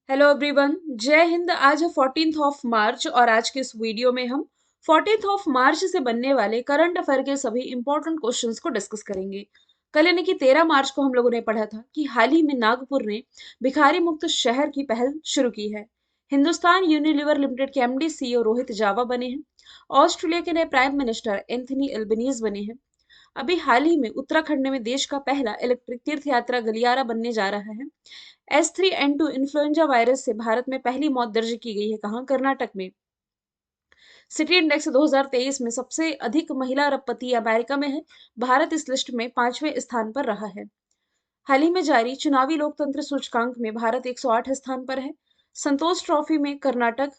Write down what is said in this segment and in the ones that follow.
Hello everyone, जय हिंद। आज है 14th ऑफ मार्च और आज के इस वीडियो में हम 14th ऑफ मार्च से बनने वाले करंट अफेयर के सभी इंपॉर्टेंट क्वेश्चंस को डिस्कस करेंगे। कल यानी कि 13 मार्च को हम लोगों ने पढ़ा था कि हाल ही में नागपुर ने भिखारी मुक्त शहर की पहल शुरू की है। हिंदुस्तान यूनिलीवर लिमिटेड के एमडी सीईओ रोहित जावा बने हैं। ऑस्ट्रेलिया के नए प्राइम मिनिस्टर एंथनी एल्बनीज बने हैं। अभी हाल ही में उत्तराखंड में देश का पहला इलेक्ट्रिक तीर्थ यात्रा गलियारा बनने जा रहा है। S3N2 इन्फ्लुएंजा वायरस से भारत में पहली मौत दर्ज की गई है। कहाँ? कर्नाटक में। सिटी इंडेक्स 2023 में सबसे अधिक महिला अरबपति अमेरिका में है। भारत इस लिस्ट में 5वें स्थान पर रहा है। हाल ही में जारी चुनावी लोकतंत्र सूचकांक में भारत 108 स्थान पर है। संतोष ट्रॉफी में कर्नाटक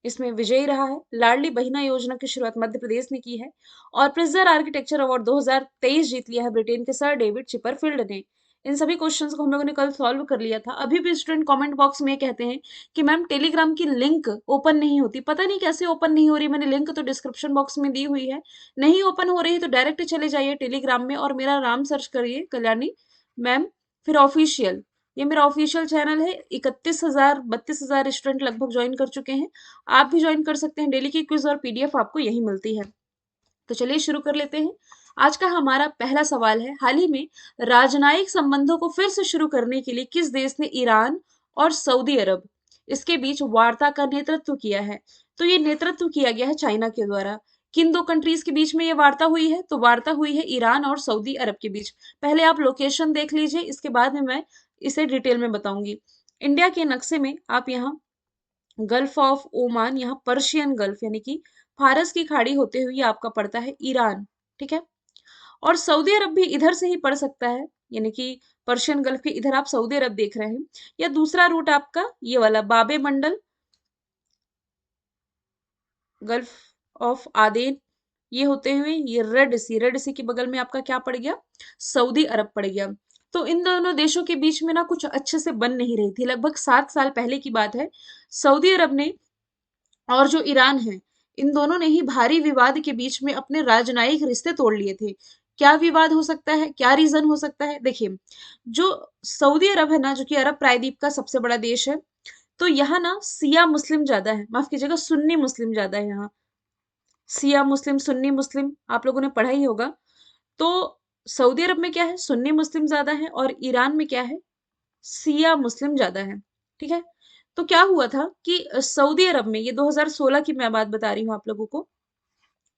इसमें विजयी रहा है। लाडली बहिना योजना की शुरुआत मध्य प्रदेश ने की है और प्रिजर आर्किटेक्चर अवार्ड 2023 जीत लिया है ब्रिटेन के सर डेविड चिपरफील्ड ने। इन सभी क्वेश्चंस को हम लोगों ने कल सॉल्व कर लिया था। अभी भी स्टूडेंट कमेंट बॉक्स में कहते हैं कि मैम टेलीग्राम की लिंक ओपन नहीं होती। पता नहीं कैसे ओपन नहीं हो रही। मैंने लिंक तो डिस्क्रिप्शन बॉक्स में दी हुई है। नहीं ओपन हो रही है तो डायरेक्ट चले जाइए टेलीग्राम में और मेरा नाम सर्च करिए कल्याणी मैम, फिर ऑफिशियल। ये मेरा ऑफिशियल चैनल है। 31,000 32,000 स्टूडेंट लगभग ज्वाइन कर चुके हैं। आप भी ज्वाइन कर सकते हैं। डेली की क्विज और पीडीएफ आपको यही मिलती है। तो चलिए शुरू कर लेते हैं। आज का हमारा पहला सवाल है, हाल ही में राजनयिक संबंधों को फिर से शुरू करने के लिए किस देश ने ईरान और सऊदी अरब इसके बीच वार्ता का नेतृत्व किया है? तो ये नेतृत्व किया गया है चाइना के द्वारा। किन दो कंट्रीज के बीच में ये वार्ता हुई है? तो वार्ता हुई है ईरान और सऊदी अरब के बीच। पहले आप लोकेशन देख लीजिए, इसके बाद में मैं इसे डिटेल में बताऊंगी। इंडिया के नक्शे में आप यहाँ गल्फ ऑफ ओमान, यहाँ पर्शियन गल्फ यानी कि फारस की खाड़ी होते हुए आपका पड़ता है ईरान। ठीक है। और सऊदी अरब भी इधर से ही पड़ सकता है, यानी कि पर्शियन गल्फ के इधर आप सऊदी अरब देख रहे हैं। या दूसरा रूट आपका ये वाला बाबे मंडल, गल्फ ऑफ आदेन, ये होते हुए ये रेड सी के बगल में आपका क्या पड़ गया? सऊदी अरब पड़ गया। तो इन दोनों देशों के बीच में ना कुछ अच्छे से बन नहीं रही थी। लगभग 7 साल पहले की बात है। सऊदी अरब ने और जो ईरान है, इन दोनों ने ही भारी विवाद के बीच में अपने राजनयिक रिश्ते तोड़ लिए थे। क्या विवाद हो सकता है? क्या रीजन हो सकता है? देखिए, जो सऊदी अरब है ना, जो कि अरब प्रायद्वीप का सबसे बड़ा देश है, तो यहाँ ना सिया मुस्लिम ज्यादा है। माफ कीजिएगा, सुन्नी मुस्लिम ज्यादा है यहाँ। सिया मुस्लिम, सुन्नी मुस्लिम आप लोगों ने पढ़ा ही होगा। तो सऊदी अरब में क्या है? सुन्नी मुस्लिम ज्यादा है और ईरान में क्या है? सिया मुस्लिम ज्यादा है। ठीक है। तो क्या हुआ था कि सऊदी अरब में, ये 2016 की मैं बात बता रही हूँ आप लोगों को,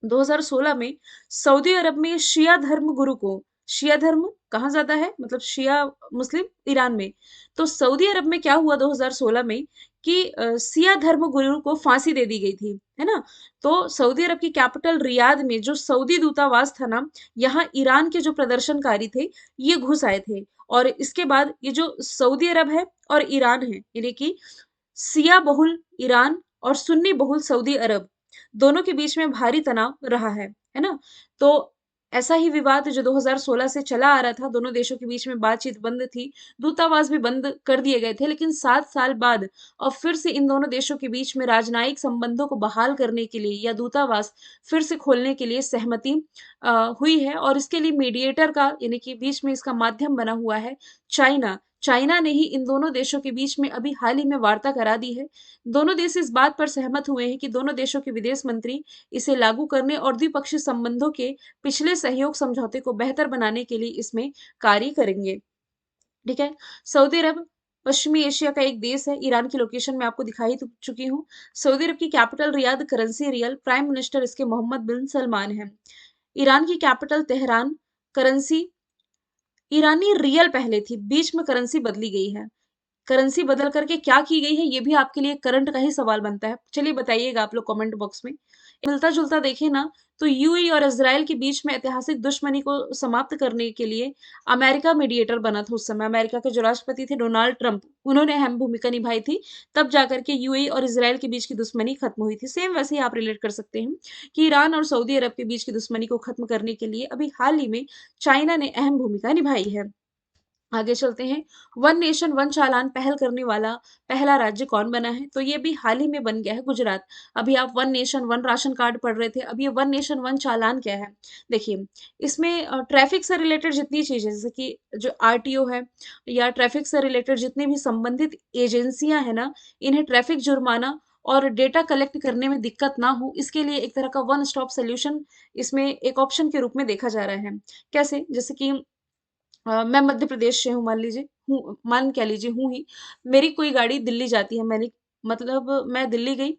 2016 में सऊदी अरब में शिया धर्म गुरु को, शिया धर्म कहाँ ज्यादा है, मतलब शिया मुस्लिम ईरान में। तो सऊदी अरब में क्या हुआ 2016 में कि शिया धर्म गुरु को फांसी दे दी गई थी, है ना। तो सऊदी अरब की कैपिटल रियाद में जो सऊदी दूतावास था ना, यहाँ ईरान के जो प्रदर्शनकारी थे ये घुस आए थे। और इसके बाद ये जो सऊदी अरब है और ईरान है, यानी कि सिया बहुल ईरान और सुन्नी बहुल सऊदी अरब, दोनों के बीच में भारी तनाव रहा है ना। तो ऐसा ही विवाद जो 2016 से चला आ रहा था, दोनों देशों के बीच में बातचीत बंद थी, दूतावास भी बंद कर दिए गए थे, लेकिन 7 साल बाद अब फिर से इन दोनों देशों के बीच में राजनयिक संबंधों को बहाल करने के लिए या दूतावास फिर से खोलने के लिए सहमति हुई है। और इसके लिए मीडिएटर का, यानी कि बीच में इसका माध्यम बना हुआ है चाइना। चाइना ने ही इन दोनों देशों के बीच में अभी हाल ही में वार्ता करा दी है। दोनों देश इस बात पर सहमत हुए हैं कि दोनों देशों के विदेश मंत्री इसे लागू करने और द्विपक्षीय संबंधों के पिछले सहयोग समझौते को बेहतर बनाने के लिए इसमें कार्य करेंगे। ठीक है। सऊदी अरब पश्चिमी एशिया का एक देश है। ईरान की लोकेशन में आपको दिखाई चुकी हूँ। सऊदी अरब की capital Riyadh, currency real, prime minister इसके मोहम्मद बिन सलमान है। ईरान की कैपिटल तेहरान, करेंसी ईरानी रियल पहले थी, बीच में करेंसी बदली गई है। करेंसी बदल करके क्या की गई है, ये भी आपके लिए करंट का ही सवाल बनता है। चलिए बताइएगा आप लोग कमेंट बॉक्स में। मिलता जुलता देखें ना, तो यूएई और इसराइल के बीच में ऐतिहासिक दुश्मनी को समाप्त करने के लिए अमेरिका मीडिएटर बना था। उस समय अमेरिका के जो राष्ट्रपति थे डोनाल्ड ट्रंप, उन्होंने अहम भूमिका निभाई थी। तब जाकर के यूएई और इसराइल के बीच की दुश्मनी खत्म हुई थी। सेम वैसे ही आप रिलेट कर सकते हैं कि ईरान और सऊदी अरब के बीच की दुश्मनी को खत्म करने के लिए अभी हाल ही में चाइना ने अहम भूमिका निभाई है। आगे चलते हैं। वन नेशन वन चालान पहल करने वाला पहला राज्य कौन बना है? तो ये भी हाल ही में बन गया है, गुजरात। अभी आप one nation one ration card पढ़ रहे थे, अब ये वन नेशन वन चालान क्या है? देखिए, इसमें ट्रैफिक से रिलेटेड जितनी चीजें, जैसे कि जो आरटीओ है या ट्रैफिक से रिलेटेड जितनी भी संबंधित एजेंसियां हैं ना, इन्हें ट्रैफिक जुर्माना और डेटा कलेक्ट करने में दिक्कत ना हो, इसके लिए एक तरह का वन स्टॉप सोल्यूशन इसमें एक ऑप्शन के रूप में देखा जा रहा है। कैसे? जैसे कि मैं मध्य प्रदेश से हूँ, मान लीजिए, हूँ, मान क्या लीजिए हूँ ही। मेरी कोई गाड़ी दिल्ली जाती है, मैंने मतलब मैं दिल्ली गई,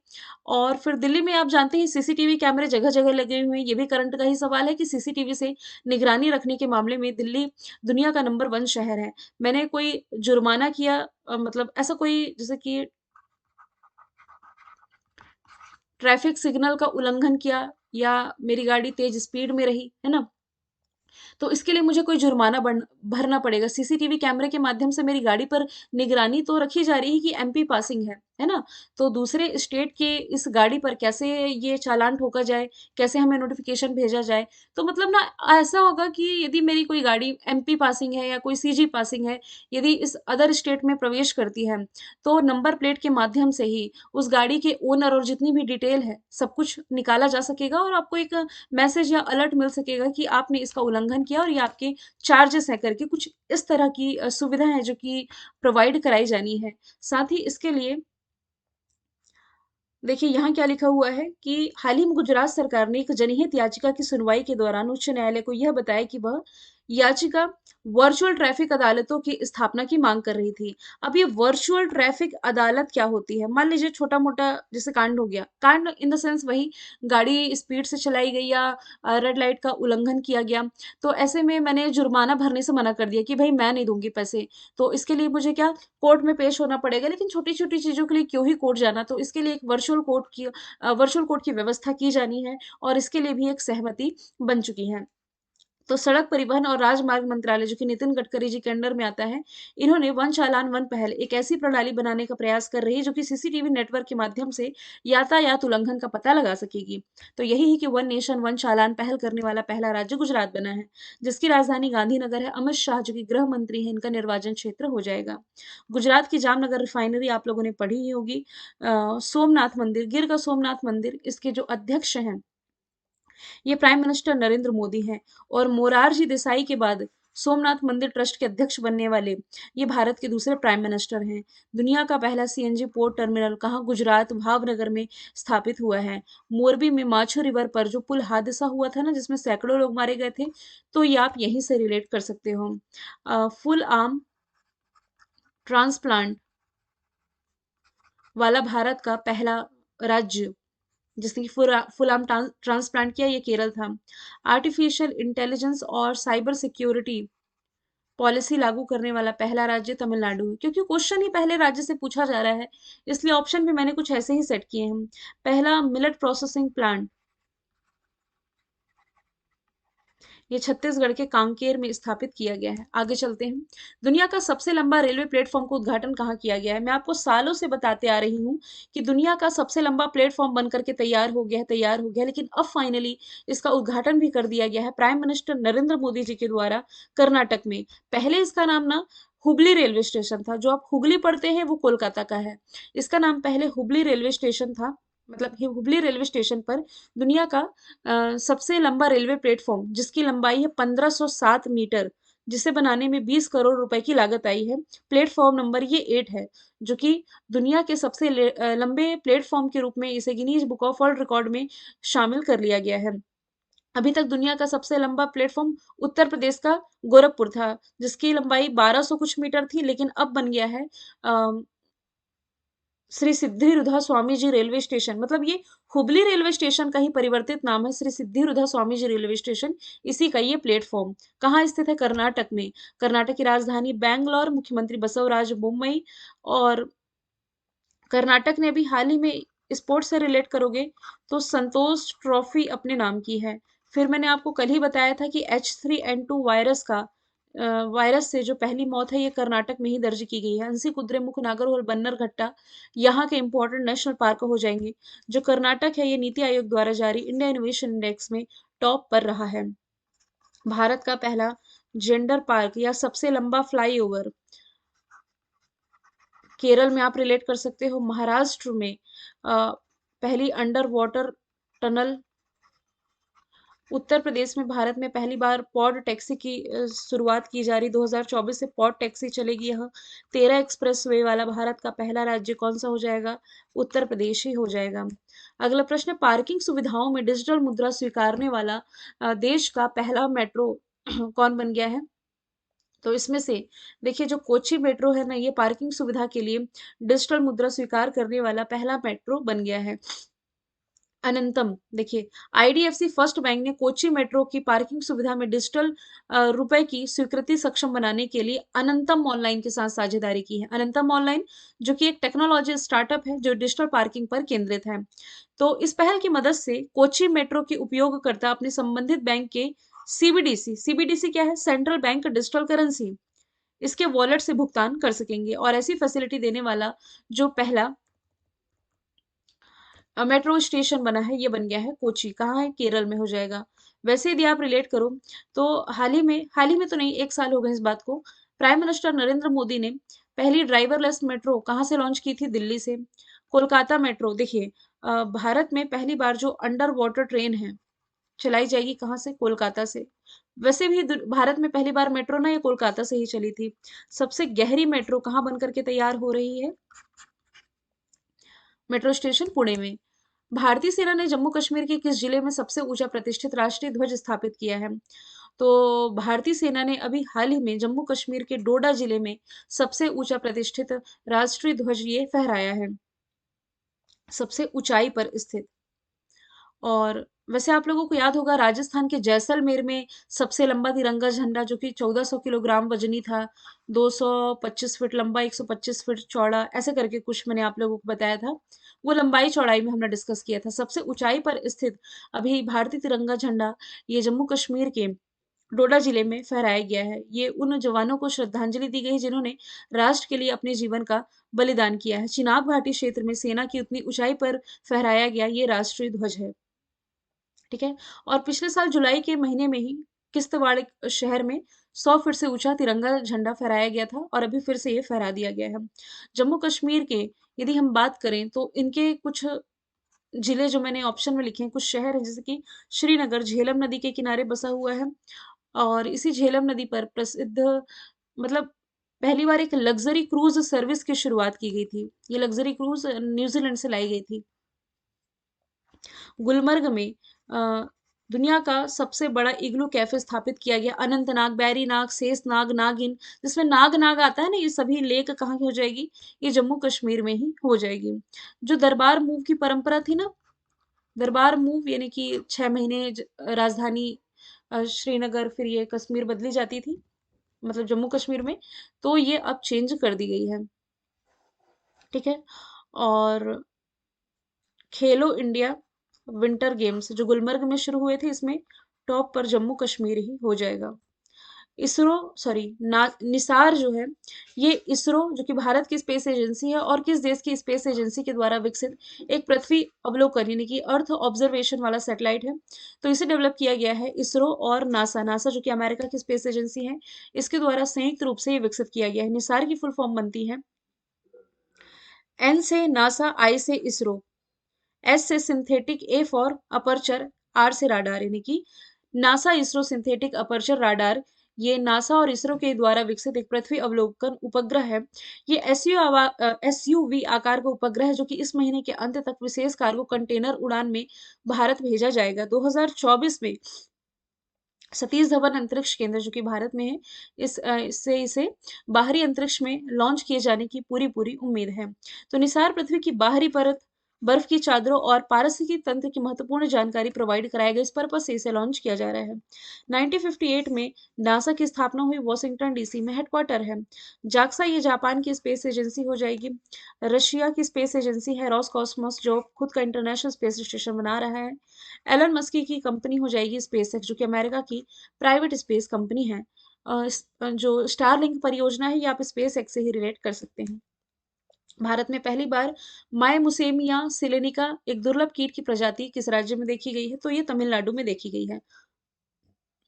और फिर दिल्ली में आप जानते हैं सीसीटीवी कैमरे जगह जगह लगे हुए हैं। ये भी करंट का ही सवाल है कि सीसीटीवी से निगरानी रखने के मामले में दिल्ली दुनिया का नंबर वन शहर है। मैंने कोई जुर्माना किया, मतलब ऐसा कोई, जैसे कि ट्रैफिक सिग्नल का उल्लंघन किया, या मेरी गाड़ी तेज स्पीड में रही, है ना, तो इसके लिए मुझे कोई जुर्माना भरना पड़ेगा। सीसीटीवी कैमरे के माध्यम से मेरी गाड़ी पर निगरानी तो रखी जा रही है कि एमपी पासिंग है ना? तो दूसरे स्टेट के इस गाड़ी पर कैसे ये चालान ठोका जाए, कैसे हमें नोटिफिकेशन भेजा जाए? तो मतलब ना, ऐसा होगा कि यदि मेरी कोई गाड़ी एमपी पासिंग है या कोई सीजी पासिंग है, यदि इस अदर स्टेट में प्रवेश करती है, तो नंबर प्लेट के माध्यम से ही उस गाड़ी के ओनर और जितनी भी डिटेल है, सब कुछ निकाला जा सकेगा, और आपको एक मैसेज या अलर्ट मिल सकेगा कि आपने इसका उल्लंघन किया और ये आपके चार्जेस है करके, कुछ इस तरह की सुविधा है जो कि प्रोवाइड कराई जानी है। साथ ही इसके लिए देखिए, यहाँ क्या लिखा हुआ है कि हाल ही में गुजरात सरकार ने एक जनहित याचिका की सुनवाई के दौरान उच्च न्यायालय को यह बताया कि वह याचिका वर्चुअल ट्रैफिक अदालतों की स्थापना की मांग कर रही थी। अब ये वर्चुअल ट्रैफिक अदालत क्या होती है? मान लीजिए छोटा मोटा जैसे कांड हो गया, कांड इन द सेंस वही, गाड़ी स्पीड से चलाई गई या रेड लाइट का उल्लंघन किया गया, तो ऐसे में मैंने जुर्माना भरने से मना कर दिया कि भाई मैं नहीं दूंगी पैसे, तो इसके लिए मुझे क्या, कोर्ट में पेश होना पड़ेगा। लेकिन छोटी छोटी चीजों के लिए क्यों ही कोर्ट जाना? तो इसके लिए एक वर्चुअल कोर्ट की व्यवस्था की जानी है, और इसके लिए भी एक सहमति बन चुकी है। तो सड़क परिवहन और राजमार्ग मंत्रालय, जो कि नितिन गडकरी जी के अंडर में आता है, इन्होंने वन चालान वन पहल एक ऐसी प्रणाली बनाने का प्रयास कर रही है जो कि सीसीटीवी नेटवर्क के माध्यम से यातायात उल्लंघन का पता लगा सकेगी। तो यही है कि वन नेशन वन चालान पहल करने वाला पहला राज्य गुजरात बना है, जिसकी राजधानी गांधीनगर है। अमित शाह जो कि गृह मंत्री है, इनका निर्वाचन क्षेत्र हो जाएगा। गुजरात की जामनगर रिफाइनरी आप लोगों ने पढ़ी ही होगी। सोमनाथ मंदिर, गिर का सोमनाथ मंदिर, इसके जो अध्यक्ष हैं, ये प्राइम मिनिस्टर नरेंद्र मोदी हैं, और मोरारजी देसाई के बाद सोमनाथ मंदिर ट्रस्ट के अध्यक्ष बनने वाले ये भारत के दूसरे प्राइम मिनिस्टर हैं। दुनिया का पहला सीएनजी पोर्ट टर्मिनल कहाँ? गुजरात भावनगर में स्थापित हुआ है। मोरबी में माछो रिवर पर जो पुल हादसा हुआ था ना, जिसमें सैकड़ों लोग मारे गए थे, तो ये आप यहीं से रिलेट कर सकते हो। फुल आर्म ट्रांसप्लांट वाला भारत का पहला राज्य, जिसने कि फुल आर्म ट्रांसप्लांट किया, ये केरल था। आर्टिफिशियल इंटेलिजेंस और साइबर सिक्योरिटी पॉलिसी लागू करने वाला पहला राज्य तमिलनाडु है। क्योंकि क्वेश्चन ही पहले राज्य से पूछा जा रहा है, इसलिए ऑप्शन भी मैंने कुछ ऐसे ही सेट किए हैं। पहला मिलेट प्रोसेसिंग प्लांट, ये छत्तीसगढ़ के कांकेर में स्थापित किया गया है। आगे चलते हैं। दुनिया का सबसे लंबा रेलवे प्लेटफॉर्म का उद्घाटन कहाँ किया गया है? मैं आपको सालों से बताते आ रही हूँ कि दुनिया का सबसे लंबा प्लेटफॉर्म बनकर के तैयार हो गया है, तैयार हो गया है, लेकिन अब फाइनली इसका उद्घाटन भी कर दिया गया है प्राइम मिनिस्टर नरेंद्र मोदी जी के द्वारा, कर्नाटक में। पहले इसका नाम ना हुबली रेलवे स्टेशन था, जो आप हुगली पढ़ते हैं वो कोलकाता का है। इसका नाम पहले हुबली रेलवे स्टेशन था। मतलब हुबली रेलवे स्टेशन पर दुनिया का सबसे लंबा रेलवे प्लेटफॉर्म, जिसकी लंबाई है 1507 मीटर, जिसे बनाने में 20 करोड़ रुपए की लागत आई है। प्लेटफॉर्म नंबर ये 8 है, जो कि दुनिया के सबसे लंबे प्लेटफॉर्म के रूप में इसे Guinness book of world record में शामिल कर लिया गया है। अभी तक दुनिया का सबसे लंबा प्लेटफॉर्म उत्तर प्रदेश का गोरखपुर था, जिसकी लंबाई 1200 कुछ मीटर थी, लेकिन अब बन गया है श्री सिद्धिरुधा स्वामी जी रेलवे स्टेशन। मतलब ये हुबली रेलवे स्टेशन का ही परिवर्तित नाम है, श्री सिद्धिरुधा स्वामी जी रेलवे स्टेशन। इसी का ये प्लेटफॉर्म कहाँ स्थित है? कर्नाटक में। कर्नाटक की राजधानी बैंगलोर, मुख्यमंत्री बसवराज बोम्मई। और कर्नाटक ने अभी हाल ही में, स्पोर्ट्स से रिलेट करोगे तो संतोष ट्रॉफी अपने नाम की है। फिर मैंने आपको कल ही बताया था कि H3N2 वायरस का वायरस से जो पहली मौत है, ये कर्नाटक में ही दर्ज की गई है। अंसी कुद्रेमुख नागरहोल बन्नरघट्टा यहाँ के इंपॉर्टेंट नेशनल पार्क हो जाएंगे। जो कर्नाटक है, ये नीति आयोग द्वारा जारी इंडिया इनोवेशन इंडेक्स में टॉप पर रहा है। भारत का पहला जेंडर पार्क या सबसे लंबा फ्लाईओवर, केरल में आप रिलेट कर सकते हो। महाराष्ट्र में पहली under water tunnel, Uttar Pradesh में भारत में पहली बार पॉड टैक्सी की शुरुआत की जा रही, 2024 से पॉड टैक्सी चलेगी। यह 13 एक्सप्रेस वे वाला भारत का पहला राज्य कौन सा हो जाएगा? उत्तर प्रदेश ही हो जाएगा। अगला प्रश्न, पार्किंग सुविधाओं में डिजिटल मुद्रा स्वीकारने वाला देश का पहला मेट्रो कौन बन गया है? तो इसमें से देखिए, जो कोची मेट्रो है ना, ये पार्किंग सुविधा के लिए डिजिटल मुद्रा स्वीकार करने वाला पहला मेट्रो बन गया है। अनंतम, देखिए, आईडीएफसी फर्स्ट बैंक ने कोची मेट्रो की पार्किंग सुविधा में डिजिटल रुपए की स्वीकृति सक्षम बनाने के लिए अनंतम ऑनलाइन के साथ साझेदारी की है। अनंतम ऑनलाइन जो कि एक टेक्नोलॉजी स्टार्टअप है जो डिजिटल पार्किंग पर केंद्रित है। तो इस पहल की मदद से कोची मेट्रो के उपयोगकर्ता अपने संबंधित बैंक के सीबीडीसी, सीबीडीसी क्या है? सेंट्रल बैंक डिजिटल करेंसी, इसके वॉलेट से भुगतान कर सकेंगे। और ऐसी फैसिलिटी देने वाला जो पहला मेट्रो स्टेशन बना है, ये बन गया है कोची। कहाँ है? केरल में हो जाएगा। वैसे यदि आप रिलेट करो तो हाल ही में तो नहीं, 1 साल हो गए इस बात को, प्राइम मिनिस्टर नरेंद्र मोदी ने पहली ड्राइवरलेस मेट्रो कहाँ से लॉन्च की थी? दिल्ली से। कोलकाता मेट्रो, देखिए, भारत में पहली बार जो अंडर वाटर ट्रेन है चलाई जाएगी कहाँ से? कोलकाता से। वैसे भी भारत में पहली बार मेट्रो ना ये कोलकाता से ही चली थी। सबसे गहरी मेट्रो कहाँ बन करके तैयार हो रही है? मेट्रो स्टेशन पुणे में। भारतीय सेना ने जम्मू कश्मीर के किस जिले में सबसे ऊंचा प्रतिष्ठित राष्ट्रीय ध्वज स्थापित किया है? तो भारतीय सेना ने अभी हाल ही में जम्मू कश्मीर के डोडा जिले में सबसे ऊंचा प्रतिष्ठित राष्ट्रीय ध्वज ये फहराया है, सबसे ऊंचाई पर स्थित। और वैसे आप लोगों को याद होगा, राजस्थान के जैसलमेर में सबसे लंबा तिरंगा झंडा जो कि 1400 किलोग्राम वजनी था, 225 फीट लंबा, 125 फीट चौड़ा, ऐसे करके कुछ मैंने आप लोगों को बताया था। वो लंबाई चौड़ाई में हमने डिस्कस किया था। सबसे ऊंचाई पर स्थित अभी भारतीय तिरंगा झंडा ये जम्मू कश्मीर के डोडा जिले में फहराया गया है। ये उन जवानों को श्रद्धांजलि दी गई जिन्होंने राष्ट्र के लिए अपने जीवन का बलिदान किया है। चिनाब घाटी क्षेत्र में सेना की उतनी ऊंचाई पर फहराया गया ये राष्ट्रीय ध्वज है। ठीक है। और पिछले साल जुलाई के महीने में ही किश्तवाड़ शहर में 100 फीट से ऊंचा तिरंगा झंडा फहराया गया था और अभी फिर से ये फहरा दिया गया है। जम्मू कश्मीर के यदि हम बात करें तो इनके कुछ जिले जो मैंने ऑप्शन में लिखे हैं, कुछ शहर हैं, जैसे कि श्रीनगर झेलम नदी के किनारे बसा हुआ है। और इसी झेलम नदी पर प्रसिद्ध, मतलब पहली बार एक लग्जरी क्रूज सर्विस की शुरुआत की गई थी। ये लग्जरी क्रूज न्यूजीलैंड से लाई गई थी। गुलमर्ग में दुनिया का सबसे बड़ा इग्लू कैफे स्थापित किया गया। अनंतनाग, बैरीनाग, शेषनाग, नागिन, जिसमें नाग नाग आता है ना, ये सभी लेक कहाँ की हो जाएगी? ये जम्मू कश्मीर में ही हो जाएगी। जो दरबार मूव की परंपरा थी ना, दरबार मूव यानी कि 6 महीने राजधानी श्रीनगर, फिर ये कश्मीर बदली जाती थी, मतलब जम्मू कश्मीर में, तो ये अब चेंज कर दी गई है। ठीक है। और खेलो इंडिया विंटर गेम्स जो गुलमर्ग में शुरू हुए थे, इसमें टॉप पर जम्मू कश्मीर ही हो जाएगा। इसरो, सॉरी, निसार जो है, ये इसरो जो कि भारत की स्पेस एजेंसी है और किस देश की स्पेस एजेंसी के द्वारा विकसित एक पृथ्वी अवलोकन यानी कि अर्थ ऑब्जर्वेशन वाला सैटेलाइट है। तो इसे डेवलप किया गया है इसरो और नासा, नासा जो कि अमेरिका की स्पेस एजेंसी है, इसके द्वारा संयुक्त रूप से ये विकसित किया गया है। निसार की फुल फॉर्म बनती है एन से नासा, आई से इसरो, एस से synthetic, A for aperture, R से राडार, यानी कि NASA ISRO synthetic aperture radar. ये नासा और इसरो के द्वारा विकसित एक पृथ्वी अवलोकन उपग्रह है। ये एसयूवी आकार का उपग्रह है जो कि इस महीने के अंत तक विशेष कार्गो कंटेनर उड़ान में भारत भेजा जाएगा। 2024 में सतीश धवन अंतरिक्ष केंद्र जो कि भारत में है, इससे इसे बाहरी अंतरिक्ष में लॉन्च किए जाने की पूरी पूरी उम्मीद है। तो निसार पृथ्वी की बाहरी परत, बर्फ की चादरों और पारिस्थितिकी तंत्र की महत्वपूर्ण जानकारी प्रोवाइड कराएगा। इस पर्पज से इसे लॉन्च किया जा रहा है। 1958 में नासा की स्थापना हुई, वॉशिंगटन डीसी में हेडक्वार्टर है। जाक्सा ये जापान की स्पेस एजेंसी हो जाएगी। रशिया की स्पेस एजेंसी है रॉसकॉस्मोस जो खुद का इंटरनेशनल स्पेस स्टेशन बना रहा है। एलन मस्की की कंपनी हो जाएगी स्पेसएक्स जो कि अमेरिका की प्राइवेट स्पेस कंपनी है। जो स्टारलिंक परियोजना है ये आप स्पेस एक्स से ही रिलेट कर सकते हैं। भारत में पहली बार माइमुसेमिया सिलेनिका एक दुर्लभ कीट की प्रजाति किस राज्य में देखी गई है? तो ये तमिलनाडु में देखी गई है।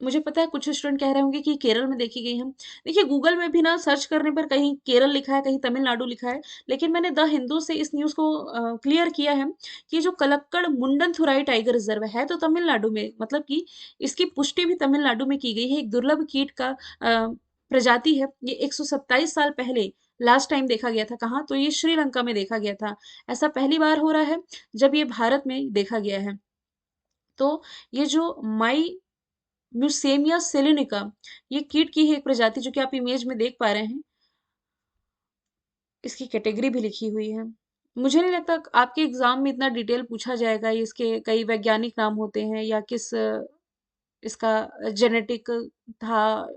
मुझे पता है कुछ स्टूडेंट कह रहे होंगे कि केरल में देखी गई है। देखिए गूगल में भी ना सर्च करने पर कहीं केरल लिखा है, कहीं तमिलनाडु लिखा है, लेकिन मैंने द हिंदू से इस न्यूज़ को क्लियर किया है कि जो कलक्कड़ मुंडनथुराई टाइगर रिजर्व है तो तमिलनाडु में, मतलब कि इसकी पुष्टि भी तमिलनाडु में की गई है। एक दुर्लभ कीट का प्रजाति है। ये 127 साल पहले लास्ट टाइम देखा गया था। कहाँ? तो ये श्रीलंका में देखा गया था। ऐसा पहली बार हो रहा है जब ये भारत में देखा गया है। तो ये जो माई म्यूसेमिया सेलेनिका, ये कीट की ही एक प्रजाति जो कि आप इमेज में देख पा रहे हैं, इसकी कैटेगरी भी लिखी हुई है। मुझे नहीं लगता आपके एग्जाम में इतना डिटेल पूछा जाएगा। इसके कई वैज्ञानिक नाम होते हैं या किस इसका जेनेटिक था,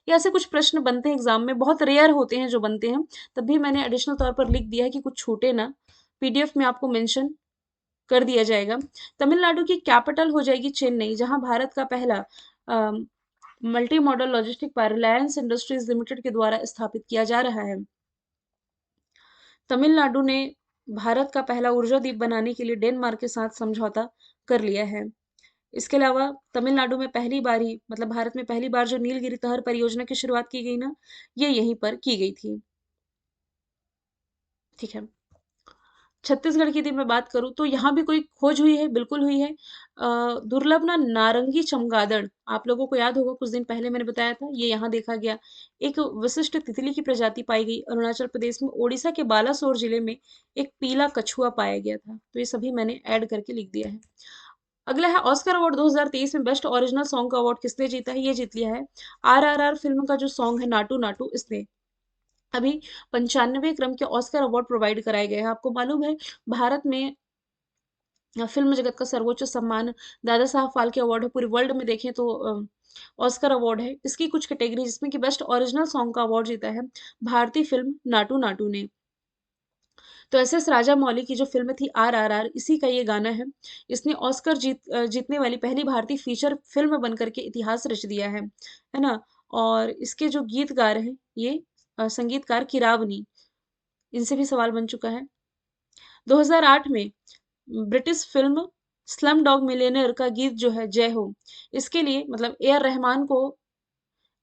या ऐसे कुछ प्रश्न बनते हैं एग्जाम में, बहुत रेयर होते हैं जो बनते हैं। तब भी मैंने एडिशनल तौर पर लिख दिया है कि कुछ छूटे ना। पीडीएफ में आपको मेंशन कर दिया जाएगा। तमिलनाडु की कैपिटल हो जाएगी चेन्नई, जहां भारत का पहला multi modal logistic park Reliance industries limited के द्वारा स्थापित किया जा रहा है। तमिलनाडु ने भारत का पहला ऊर्जा द्वीप बनाने के लिए डेनमार्क के साथ समझौता कर लिया है। इसके अलावा तमिलनाडु में पहली बार ही, मतलब भारत में पहली बार जो नीलगिरी तहर परियोजना की शुरुआत की गई ना, ये यहीं पर की गई थी। ठीक है। छत्तीसगढ़ की यदि मैं बात करूँ तो यहाँ भी कोई खोज हुई है, बिल्कुल हुई है। दुर्लभ ना नारंगी चमगादड़, आप लोगों को याद होगा कुछ दिन पहले मैंने बताया था, ये यहाँ देखा गया। एक विशिष्ट तितली की प्रजाति पाई गई अरुणाचल प्रदेश में। ओडिशा के बालासोर जिले में एक पीला कछुआ पाया गया था। तो ये सभी मैंने ऐड करके लिख दिया है। अगला है ऑस्कर अवार्ड 2023 में बेस्ट ओरिजिनल सॉन्ग का अवार्ड किसने जीता है? ये जीत लिया है आरआरआर फिल्म का जो सॉन्ग है नाटू नाटू, इसने। अभी 95वें क्रम के ऑस्कर अवार्ड प्रोवाइड कराए गए हैं। आपको मालूम है भारत में फिल्म जगत का सर्वोच्च सम्मान दादा साहब फाल्के अवार्ड है। पूरे वर्ल्ड में देखें तो ऑस्कर अवार्ड है। इसकी कुछ कैटेगरी जिसमें कि बेस्ट ओरिजिनल सॉन्ग का अवार्ड जीता है भारतीय फिल्म नाटू नाटू ने। तो एस एस राजा मौली की जो फिल्म थी आरआरआर, इसी का ये गाना है। इसने ऑस्कर जीतने वाली पहली भारतीय फीचर फिल्म बनकर के इतिहास रच दिया है ना। और इसके जो गीतकार हैं ये संगीतकार किरावनी, इनसे भी सवाल बन चुका है। 2008 में British film slum dog millionaire का गीत जो है जय हो, इसके लिए मतलब ए आर रहमान को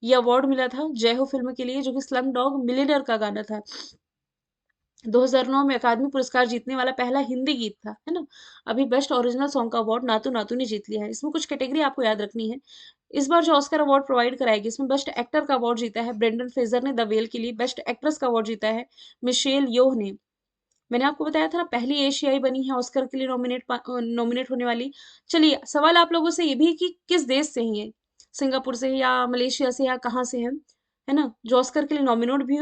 ये अवार्ड मिला था जय हो फिल्म के लिए, जो कि स्लम डॉग मिलियनेयर का गाना था। 2009 में अकादमी पुरस्कार जीतने वाला पहला हिंदी गीत था, है ना। अभी बेस्ट ओरिजिनल सॉन्ग का अवार्ड नातू नातू ने जीत लिया है। इसमें कुछ कैटेगरी आपको याद रखनी है। इस बार जो ऑस्कर अवार्ड प्रोवाइड कराएगी, इसमें बेस्ट एक्टर का अवार्ड जीता है ब्रेंडन फ्रेजर ने द वेल के लिए। बेस्ट एक्ट्रेस का अवार्ड जीता है मिशेल योह ने। मैंने आपको बताया था ना, पहली एशियाई बनी है ऑस्कर के लिए नॉमिनेट होने वाली। चलिए सवाल आप लोगों से ये भी कि किस देश से हैं ये, सिंगापुर से है या मलेशिया से या कहाँ से है ना, जो ऑस्कर के लिए नॉमिनेट भी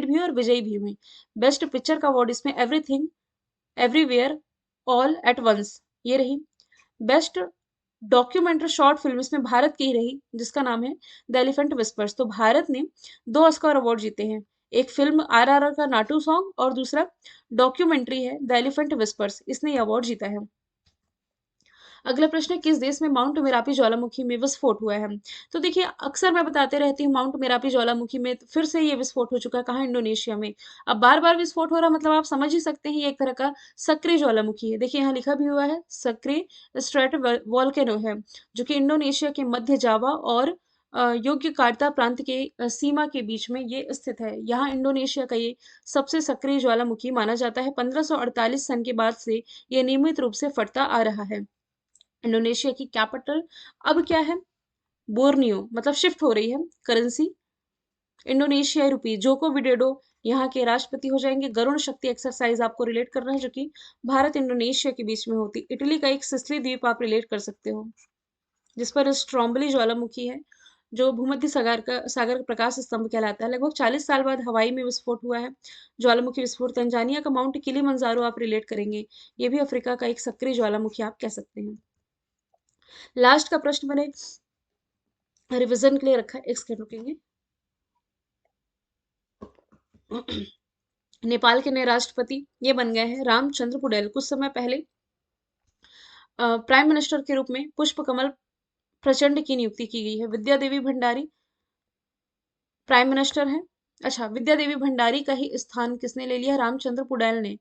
हुई और विजयी भी हुई। बेस्ट पिक्चर का अवार्ड इसमें everything everywhere all at once, ये रही। बेस्ट डॉक्यूमेंट्री शॉर्ट फिल्म इसमें भारत की ही रही, जिसका नाम है द एलिफेंट विस्पर्स। तो भारत ने 2 ऑस्कर अवार्ड जीते हैं। एक फिल्म आरआरआर का नाटू सॉन्ग और दूसरा डॉक्यूमेंट्री है द एलिफेंट विस्पर्स, इसने ये अवार्ड जीता है। अगला प्रश्न है किस देश में माउंट मेरापी ज्वालामुखी में विस्फोट हुआ है? तो देखिए अक्सर मैं बताते रहती हूँ माउंट मेरापी ज्वालामुखी में फिर से ये विस्फोट हो चुका है। कहाँ? इंडोनेशिया में। अब बार बार विस्फोट हो रहा, मतलब आप समझ ही सकते हैं ये एक तरह का सक्रिय ज्वालामुखी है। देखिए यहाँ लिखा भी हुआ है सक्रिय स्ट्रेटो वॉल्केनो है, जो कि इंडोनेशिया के मध्य जावा और योग्यकार्ता प्रांत के सीमा के बीच में ये स्थित है। यहाँ इंडोनेशिया का ये सबसे सक्रिय ज्वालामुखी माना जाता है। 1548 सन के बाद से ये नियमित रूप से फटता आ रहा है। इंडोनेशिया की कैपिटल अब क्या है? बोर्नियो, मतलब शिफ्ट हो रही है करेंसी इंडोनेशियाई रुपी। जोको विडोडो यहाँ के राष्ट्रपति हो जाएंगे। गरुण शक्ति एक्सरसाइज आपको रिलेट करना है, जो कि भारत इंडोनेशिया के बीच में होती। इटली का एक सिसिली द्वीप आप रिलेट कर सकते हो, जिस पर स्ट्रोम्बली ज्वालामुखी है, जो भूमध्य सागर का प्रकाश स्तंभ कहलाता है। लगभग 40 साल बाद हवाई में विस्फोट हुआ है, ज्वालामुखी विस्फोट। तंजानिया का माउंट किलिमंजारो आप रिलेट करेंगे, ये भी अफ्रीका का एक सक्रिय ज्वालामुखी आप कह सकते हैं। लास्ट का प्रश्न मैंने रिवीजन के लिए रखा है, एक सेकंड रुकेंगे। नेपाल के नए राष्ट्रपति ये बन गए हैं रामचंद्र पुडेल। कुछ समय पहले प्राइम मिनिस्टर के रूप में पुष्प कमल प्रचंड की नियुक्ति की गई है। विद्या देवी भंडारी प्राइम मिनिस्टर हैं। अच्छा, विद्या देवी भंडारी का ही स्थान किसने ले लिया? रामचंद्र पुडेल ने।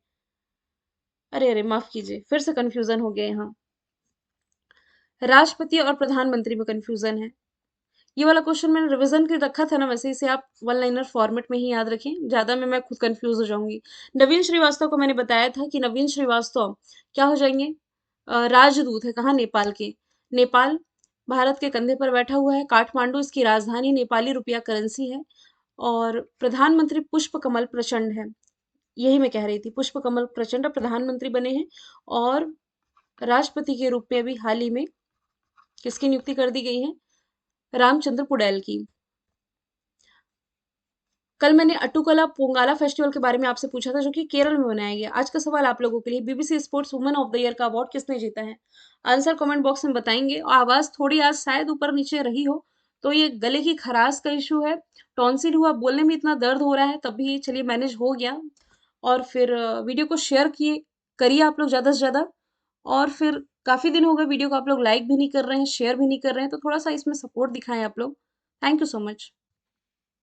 अरे अरे माफ कीजिए, फिर से कंफ्यूजन हो गया यहाँ। राष्ट्रपति और प्रधानमंत्री में कंफ्यूजन है। ये वाला क्वेश्चन मैंने रिवीजन के रखा था ना, वैसे इसे आप वन लाइनर फॉर्मेट में ही याद रखें, ज़्यादा में मैं खुद कंफ्यूज हो जाऊंगी। नवीन श्रीवास्तव को मैंने बताया था कि नवीन श्रीवास्तव क्या हो जाएंगे, राजदूत है कहाँ, नेपाल के। नेपाल भारत के कंधे पर बैठा हुआ है, काठमांडू इसकी राजधानी, नेपाली रुपया करेंसी है। और प्रधानमंत्री पुष्प कमल प्रचंड है, यही मैं कह रही थी, पुष्प कमल प्रचंड प्रधानमंत्री बने हैं। और राष्ट्रपति के रूप में अभी हाल ही में किसकी नियुक्ति कर दी गई है, रामचंद्र पुड़ैल की। कल मैंने अट्टुकला पोंगाला फेस्टिवल के बारे में आपसे पूछा था, जो कि केरल में मनाया गया। आज का सवाल आप लोगों के लिए, BBC sports woman of the year का अवार्ड किसने जीता है? आंसर कमेंट बॉक्स में बताएंगे। और आवाज थोड़ी आज शायद ऊपर नीचे रही हो, तो ये गले की खराश का इशू है, टॉन्सिल हुआ, बोलने में इतना दर्द हो रहा है, तब भी चलिए मैनेज हो गया। और फिर वीडियो को शेयर किए करिए आप लोग ज़्यादा से ज़्यादा। और फिर काफ़ी दिन हो गए वीडियो को आप लोग लाइक भी नहीं कर रहे हैं, शेयर भी नहीं कर रहे हैं, तो थोड़ा सा इसमें सपोर्ट दिखाएं आप लोग। Thank you so much.